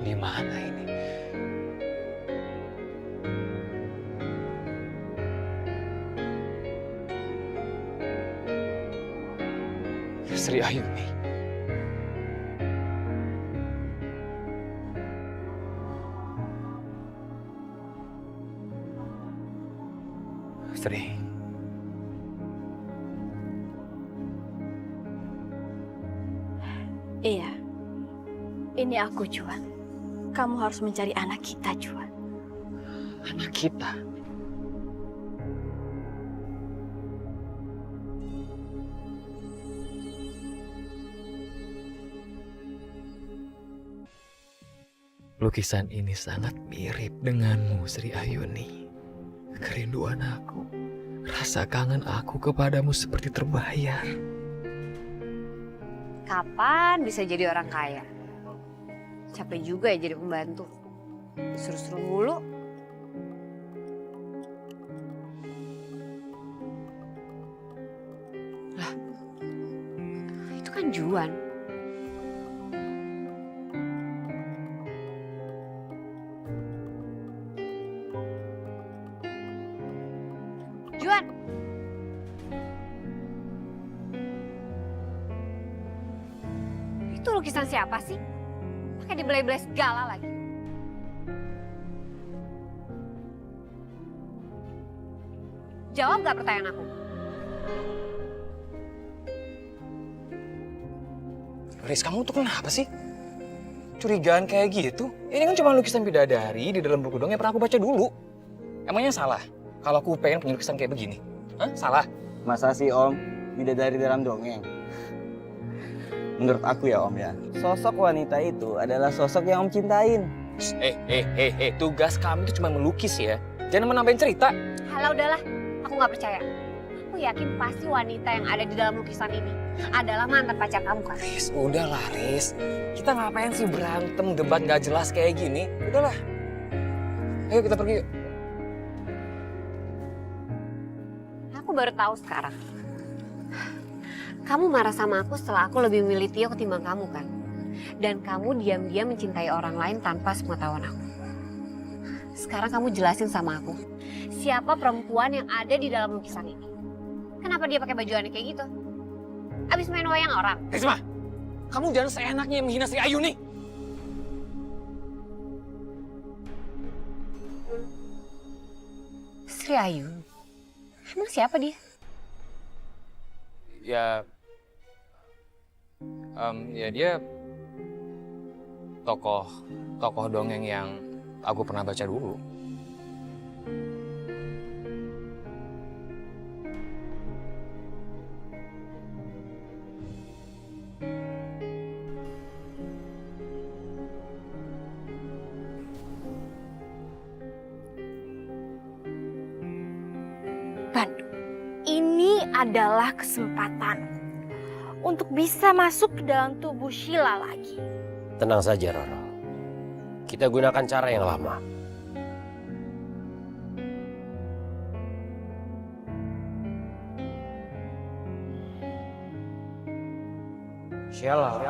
Di mana ini? Sri Ayuni. Sri. Iya, ini aku, Juan. Kamu harus mencari anak kita, Juan. Anak kita? Lukisan ini sangat mirip denganmu, Sri Ayuni. Kerinduan aku, rasa kangen aku kepadamu seperti terbayar. Kapan bisa jadi orang kaya? Capek juga ya jadi pembantu. Suruh-suruh mulu. Lah, itu kan Juan. Juan. Itu lukisan siapa sih? Pakai dibelai-belai segala lagi. Jawab gak pertanyaan aku? Riz, kamu tuh kenapa sih? Curigaan kayak gitu? Ini kan cuma lukisan bidadari di dalam buku dong yang pernah aku baca dulu. Emangnya salah kalau aku pengen punya lukisan kayak begini? Hah? Salah? Masa sih Om, bidadari dalam dongeng? Menurut aku ya Om ya, sosok wanita itu adalah sosok yang Om cintain. Tugas kami itu cuma melukis ya. Jangan menambahin cerita. Halah udahlah, aku gak percaya. Aku yakin pasti wanita yang ada di dalam lukisan ini adalah mantan pacar kamu kan? Riz, udahlah Riz. Kita ngapain sih berantem, debat gak jelas kayak gini? Udahlah. Ayo kita pergi yuk. Aku baru tahu sekarang. Kamu marah sama aku setelah aku lebih memilih Tio ketimbang kamu kan? Dan kamu diam-diam mencintai orang lain tanpa sepengetahuan aku. Sekarang kamu jelasin sama aku, siapa perempuan yang ada di dalam lukisan ini? Kenapa dia pakai baju aneh kayak gitu? Abis main wayang orang? Risma, kamu jangan seenaknya menghina Sri Ayuni. Sri Ayu? Emang siapa dia? Ya dia tokoh dongeng yang aku pernah baca dulu. Bandung, ini adalah kesempatan untuk bisa masuk ke dalam tubuh Sheila lagi. Tenang saja, Roro. Kita gunakan cara yang lama. Sheila.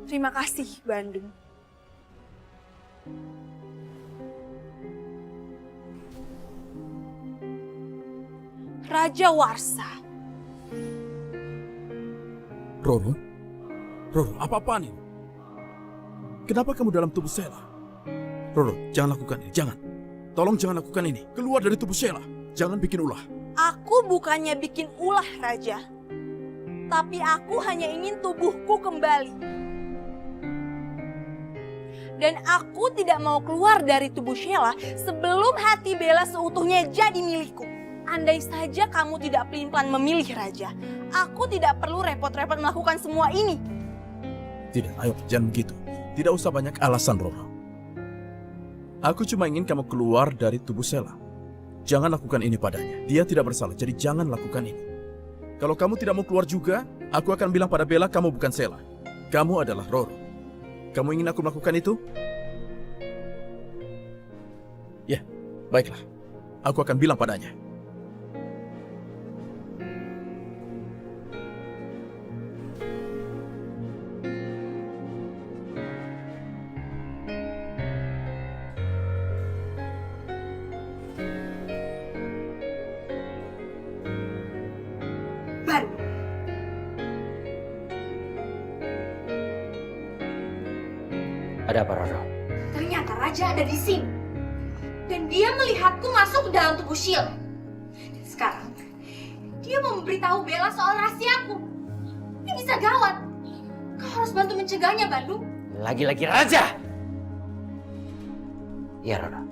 Terima kasih, Bandung. Raja Warsa. Roro? Roro, apa-apaan ini? Kenapa kamu dalam tubuh Sheila? Roro, jangan lakukan ini, jangan. Tolong jangan lakukan ini. Keluar dari tubuh Sheila. Jangan bikin ulah. Aku bukannya bikin ulah, Raja. Tapi aku hanya ingin tubuhku kembali. Dan aku tidak mau keluar dari tubuh Sheila sebelum hati Bella seutuhnya jadi milikku. Andai saja kamu tidak pelin-pelan memilih, Raja, aku tidak perlu repot-repot melakukan semua ini. Tidak, ayo jangan begitu. Tidak usah banyak alasan, Roro. Aku cuma ingin kamu keluar dari tubuh Sheila. Jangan lakukan ini padanya. Dia tidak bersalah, jadi jangan lakukan ini. Kalau kamu tidak mau keluar juga, aku akan bilang pada Bella kamu bukan Sheila. Kamu adalah Roro. Kamu ingin aku melakukan itu? Ya, baiklah. Aku akan bilang padanya. Ada apa, Roro? Ternyata Raja ada di sini. Dan dia melihatku masuk ke dalam tubuh Sheila. Dan sekarang, dia mau memberitahu Bella soal rahasiaku. Ini bisa gawat. Kau harus bantu mencegahnya, Bandung. Lagi-lagi raja! Iya, Roro.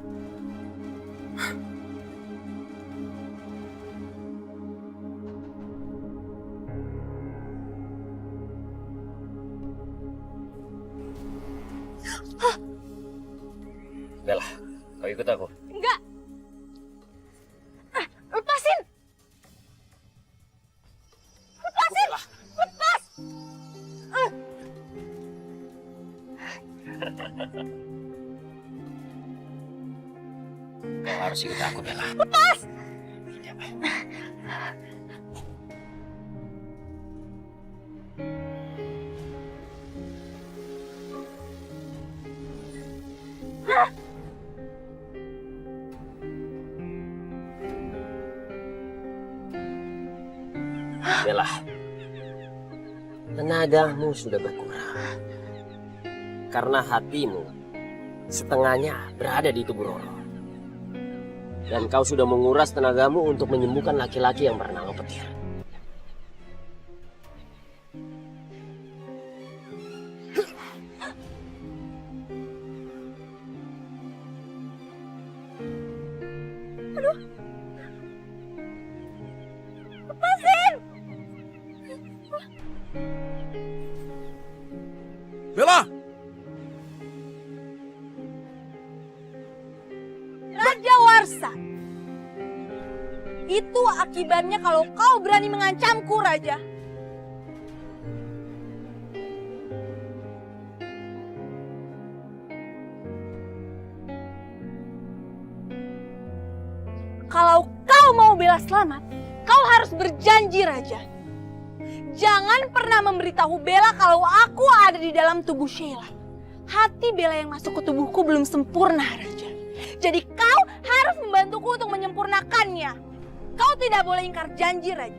Bella, kau ikut aku. Enggak. Lepasin. Lepasin. Lepas. Kau harus ikut aku, Bella. Lepas. Bella, tenagamu sudah berkurang. Karena hatimu setengahnya berada di tubuh Roro. Dan kau sudah menguras tenagamu untuk menyembuhkan laki-laki yang bernama Petir. Bella! Raja Warsa. Itu akibatnya kalau kau berani mengancamku, Raja. Kalau kau mau Bella selamat, kau harus berjanji, Raja. Jangan pernah memberitahu Bella kalau aku ada di dalam tubuh Sheila. Hati Bella yang masuk ke tubuhku belum sempurna, Raja. Jadi kau harus membantuku untuk menyempurnakannya. Kau tidak boleh ingkar janji, Raja.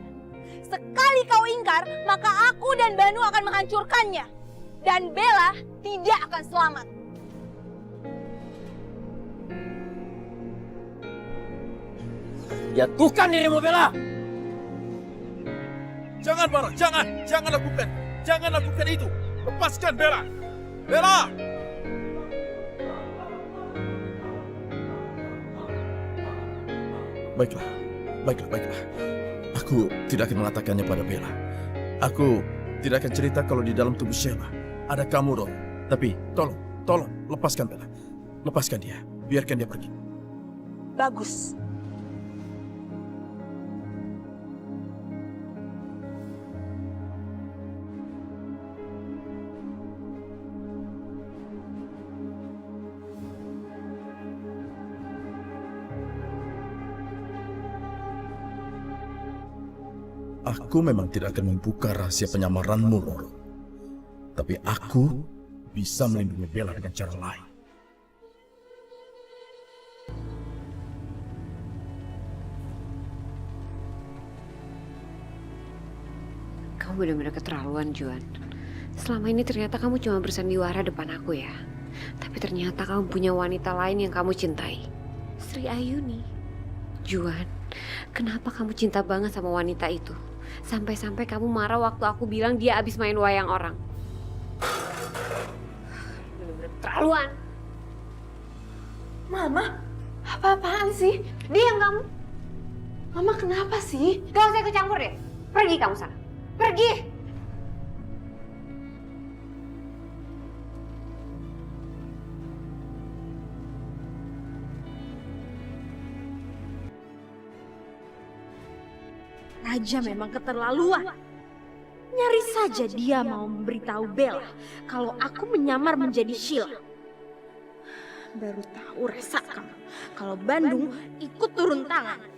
Sekali kau ingkar, maka aku dan Banu akan menghancurkannya. Dan Bella tidak akan selamat. Jatuhkan dirimu, Bella! Jangan, Bara, jangan! Jangan lakukan! Jangan lakukan itu! Lepaskan Bella! Bella! Baiklah, baiklah. Aku tidak akan mengatakannya pada Bella. Aku tidak akan cerita kalau di dalam tubuh Sheila ada kamu, Ron. Tapi tolong, lepaskan Bella. Lepaskan dia, biarkan dia pergi. Bagus. Aku memang tidak akan membuka rahasia penyamaranmu, Roro. Tapi aku bisa melindungi Bella dengan cara lain. Kamu benar-benar keterlaluan, Juan. Selama ini ternyata kamu cuma bersandiwara depan aku ya. Tapi ternyata kamu punya wanita lain yang kamu cintai. Sri Ayuni. Juan, kenapa kamu cinta banget sama wanita itu? Sampai-sampai kamu marah waktu aku bilang dia abis main wayang orang. Benar-benar keterlaluan. Mama, apa-apaan sih? Diam kamu. Mama kenapa sih? Gak usah ikut campur deh. Pergi kamu sana. Pergi. Raja memang keterlaluan. Nyaris saja dia mau memberitahu Bella kalau aku menyamar menjadi Sheila. Baru tahu rasa kamu kalau Bandung ikut turun tangan.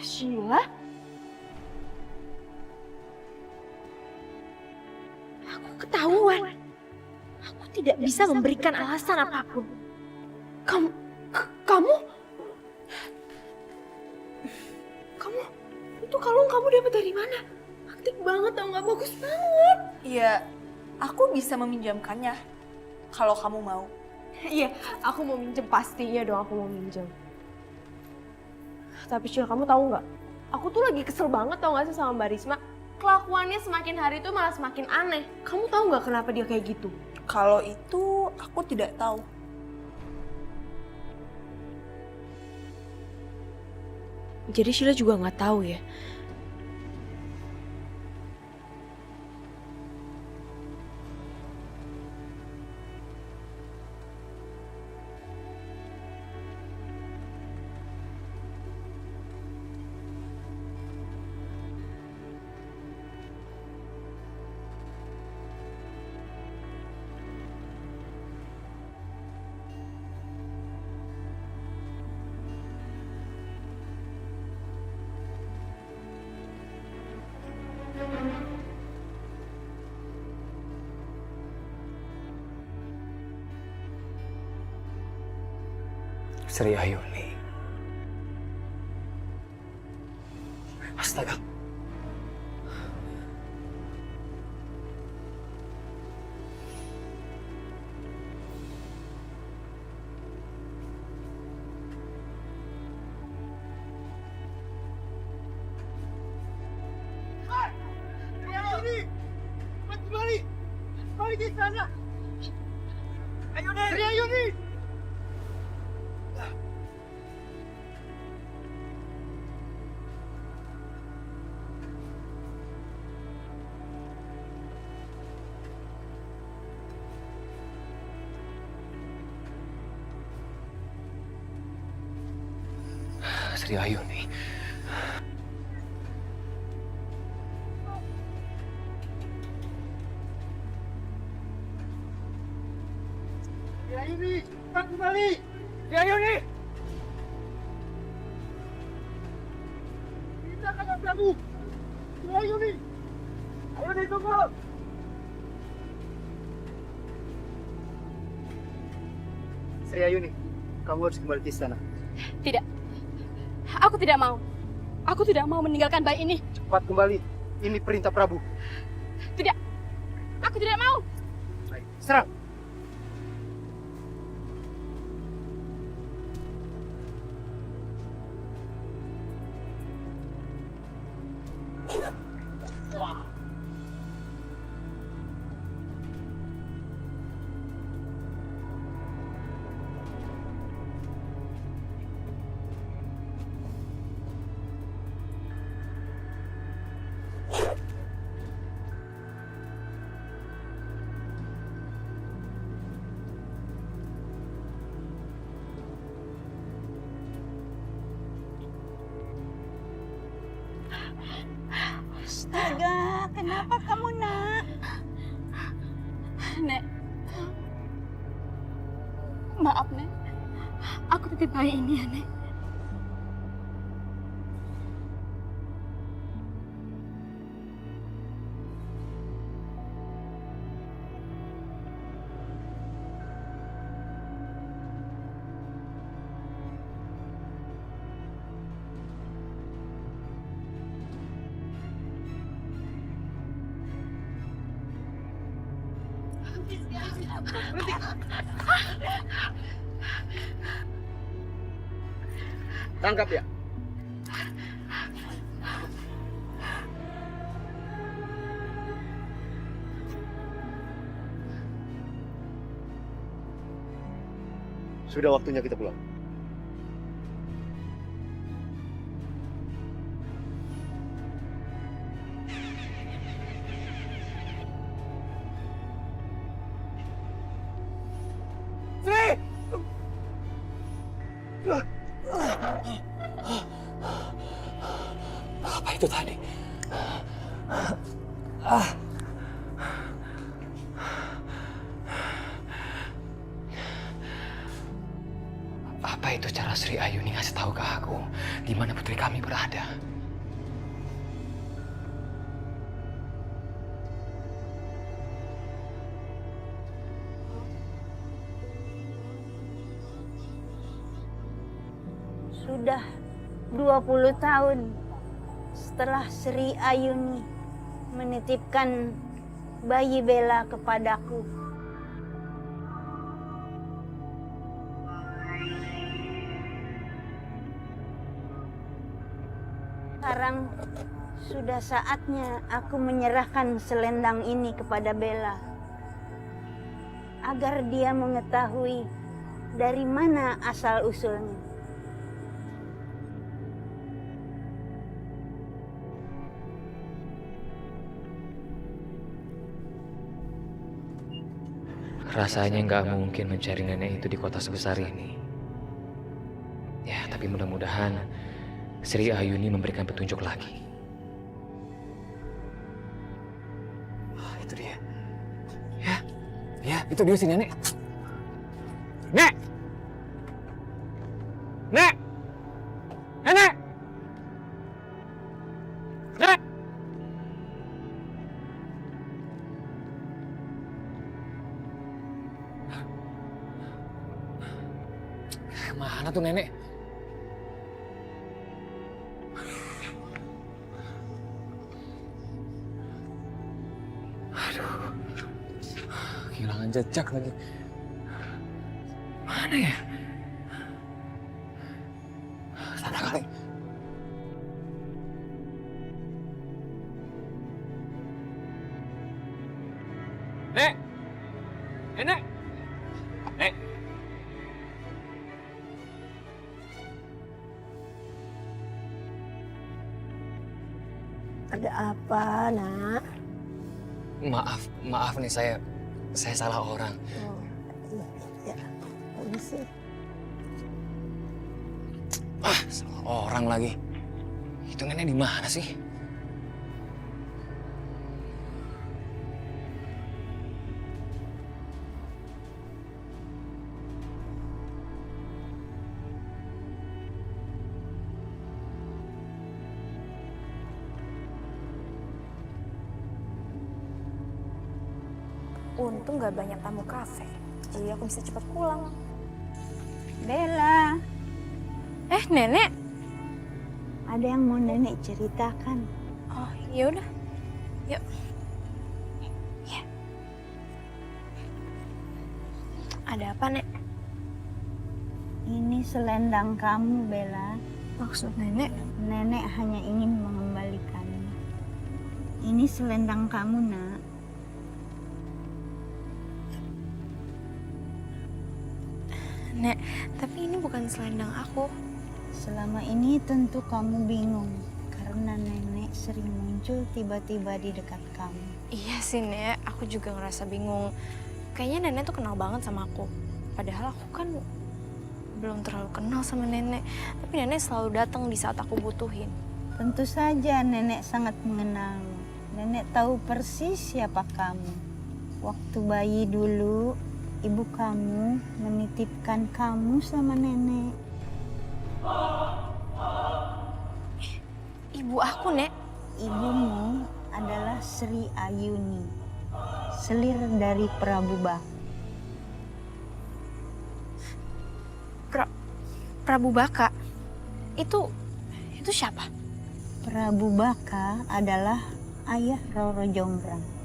Sheila? Aku ketahuan. Aku tidak bisa memberikan alasan apapun. Kamu... Itu kalung kamu dapat dari mana? Aktif banget tau nggak? Bagus banget. Iya, aku bisa meminjamkannya kalau kamu mau. Iya, aku mau minjem pasti. Iya dong, aku mau minjem. Tapi Syil, kamu tahu nggak? Aku tuh lagi kesel banget tau nggak sih sama Mbak Risma. Kelakuannya semakin hari tuh malah semakin aneh. Kamu tahu nggak kenapa dia kayak gitu? Kalau itu aku tidak tahu. Jadi Sheila juga nggak tahu ya? Sri Ayuni. Astaga. Sri Ayuni. Sri Ayuni, cepat kembali! Sri Ayuni! Kita akan Prabu! Sri Ayuni! Ayuni, tunggu! Sri Ayuni, kamu harus kembali ke istana. Tidak. Aku tidak mau. Aku tidak mau meninggalkan bayi ini. Cepat kembali. Ini perintah Prabu. Tidak. Aku tidak mau. Baik, serang! Astaga, kenapa kamu, Nak? Nek. Maaf, Nek. Aku titip bayi ini ya, Nek. Tangkap ya. Sudah waktunya kita pulang. Apa itu tadi? Apa itu cara Sri Ayuni ngasih tahu ke aku di mana putri kami berada? Sudah 20 tahun setelah Sri Ayuni menitipkan bayi Bella kepadaku. Sekarang sudah saatnya aku menyerahkan selendang ini kepada Bella agar dia mengetahui dari mana asal-usulnya. Rasanya nggak mungkin mencari nenek itu di kota sebesar ini. Ya, tapi mudah-mudahan Sri Ayuni memberikan petunjuk lagi. Itu dia. Ya, itu dia si nenek. Nek! Nek! Nenek! Nek! Kemana tuh nenek? Aduh, kehilangan jejak lagi. Mana ya? Sana kali. Nek! Nek! Nek! Ada apa, Nak? Maaf nih saya salah orang. Oh, iya, polisi. Salah orang lagi. Itu nenek di mana sih? Untung gak banyak tamu kafe, jadi aku bisa cepat pulang. Bella, Nenek. ada yang mau nenek ceritakan. Oh, ya udah. Yuk. Ya. Ada apa, Nek? Ini selendang kamu, Bella. Maksud nenek? Nenek hanya ingin mengembalikannya. Ini selendang kamu, Nak. Nek, tapi ini bukan selendang aku. Selama ini tentu kamu bingung karena nenek sering muncul tiba-tiba di dekat kamu. Iya sih, Nek. Aku juga ngerasa bingung. Kayaknya nenek tuh kenal banget sama aku. Padahal aku kan belum terlalu kenal sama nenek. Tapi nenek selalu datang di saat aku butuhin. Tentu saja nenek sangat mengenalmu. Nenek tahu persis siapa kamu. Waktu bayi dulu, ibu kamu menitipkan kamu sama nenek. Ibu aku, Nek. Ibumu adalah Sri Ayuni, selir dari Prabu Bak. Prabu Baka. Itu siapa? Prabu Baka adalah ayah Roro Jonggrang.